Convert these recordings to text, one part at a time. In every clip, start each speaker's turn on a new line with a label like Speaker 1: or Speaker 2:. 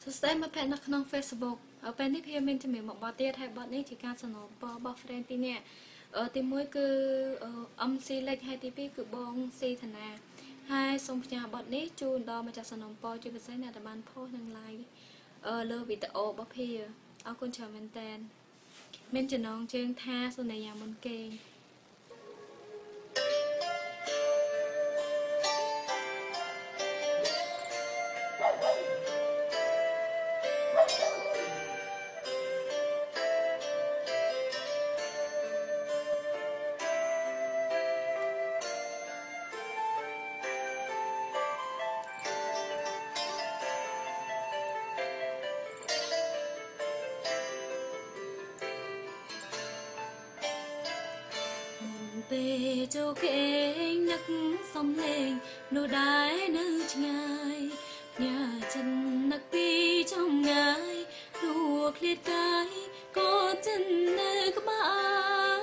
Speaker 1: So stay my pen on Facebook ពេលនេះខ្ញុំមានជំរាបមកបទទៀតហើយបទនេះជាការសំណូមពររបស់ friend ពីរនាក់ទី1គឺ MC លេខហើយទី2គឺបងស៊ីធនាហើយសូមផ្ញើបទនេះជូនដល់ម្ចាស់សំណូមពរជាពិសេសអ្នកដែលបាន post និង like លើវីដេអូរបស់ភាអរគុណច្រើនមែនតើមានចំណងជើងថាសុនីយ៉ាមុនគេងពេលចូលគេងនឹកសំឡេងនោះដែរនៅឆ្ងាយផ្ញើចិត្តនឹកពីចំងាយរួឃ្លាតកាយក៏ចិននៅក្បែរ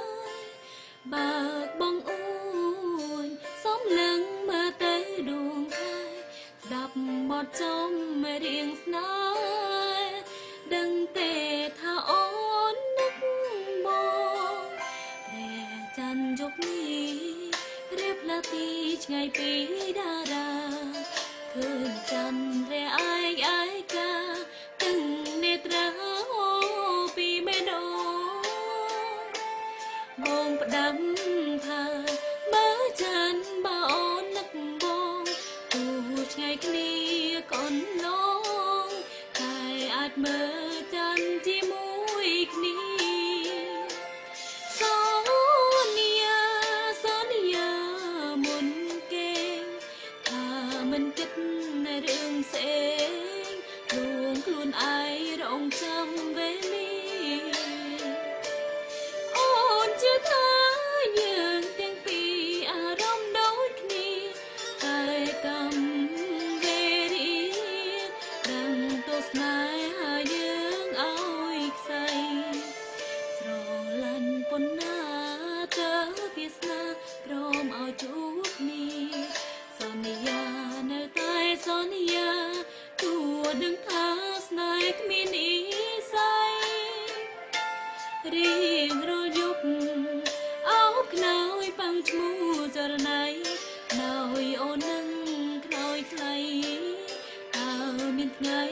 Speaker 1: បើកបងអួនសំឡឹងមើលទៅដួងខែស្ដាប់បទចំរៀងស្នេហ៍ដឹងទេថាអូននឹកមកព្រះច័ន្ទយប់នេះរៀបលាទីឆ្ងាយពីតារាឃើញច័ន្ទរះឯកាទាំងនេត្រាអូពីមេដោបងផ្ដាំថាបើច័ន្ទបើអូននឹកបងទូឆ្ងាយគ្នាកូនឡងតែអាចមើលច័ន្ទជាមួយគ្នាសូនីយ៉ាមុនគេថាមិនគិតនៅរឿងផ្សេងលួងខ្លួនឯងរងចាំវេលាអូនជឿថាយើងទាំងពីរអារម្មណ៍ដូចគ្នាតែកម្មវេរីដឹងទស្សនាយើងឲ្យខ្សែស្រឡាញ់ប៉ុណ្ណាទៅវាសនាព្រមឲ្យជួបគ្នាសន្យានៅតែសន្យាទួដឹងថាស្នេហ៍គ្មាននិស្ស័យរៀងរាល់យប់អោបខ្នើយប៉ាំងឈ្មោះចរណៃខ្នើយអូននឹងខ្នើយថ្លៃតើមានថ្ងៃ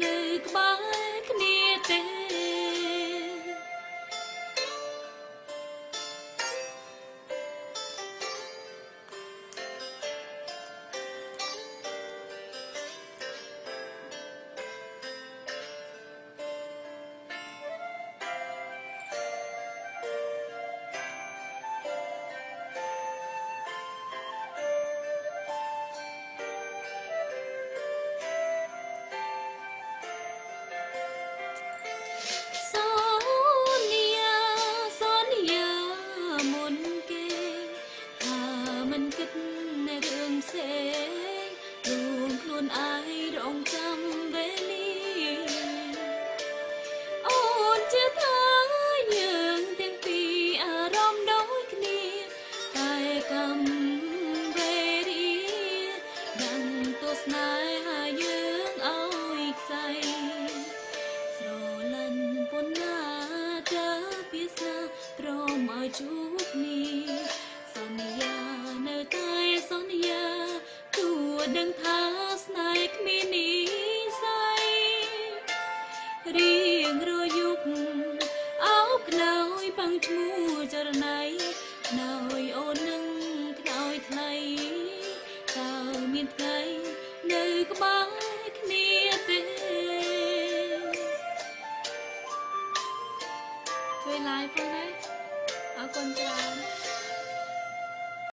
Speaker 1: នៅក្បែរគ្នាទេជួបគ្នាសន្យានៅតែសន្យាទួដឹងថាស្នេហ៍គ្មាននិស្ស័យរៀងរាល់យប់អោបខ្នើយប៉ាំងឈ្មោះចរណៃខ្នើយអូននឹងខ្នើយថ្លៃតើមានថ្ងៃនៅក្បែរគ្នាទេជួយ like ផងណាអរគុណច្រើន